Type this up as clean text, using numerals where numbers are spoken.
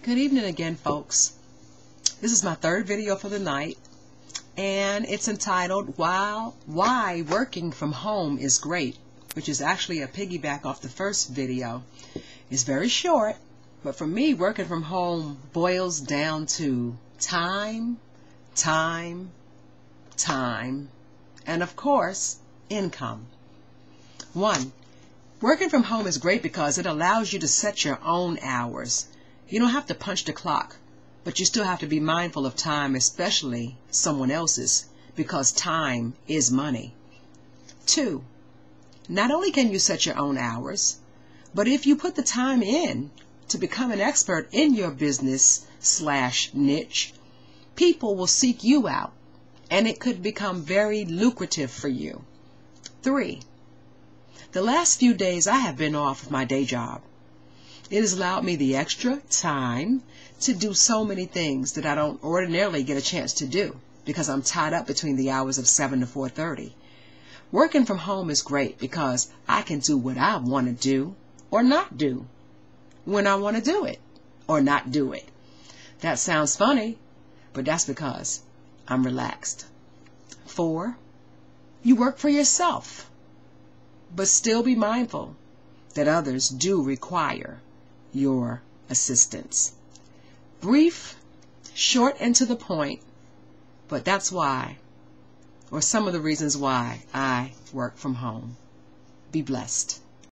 Good evening again, folks. This is my third video for the night, and it's entitled Why Working from Home is Great, which is actually a piggyback off the first video. It's very short, but for me, working from home boils down to time, and of course, income. 1. Working from home is great because it allows you to set your own hours. You don't have to punch the clock, but you still have to be mindful of time, especially someone else's, because time is money. 2. Not only can you set your own hours, but if you put the time in to become an expert in your business/niche, people will seek you out, and it could become very lucrative for you. 3. The last few days I have been off of my day job. It has allowed me the extra time to do so many things that I don't ordinarily get a chance to do because I'm tied up between the hours of 7 to 4:30. Working from home is great because I can do what I want to do or not do when I want to do it or not do it. That sounds funny, but that's because I'm relaxed. 4. You work for yourself, but still be mindful that others do require your assistance. Brief, short, and to the point, but that's why, or some of the reasons why, I work from home. Be blessed.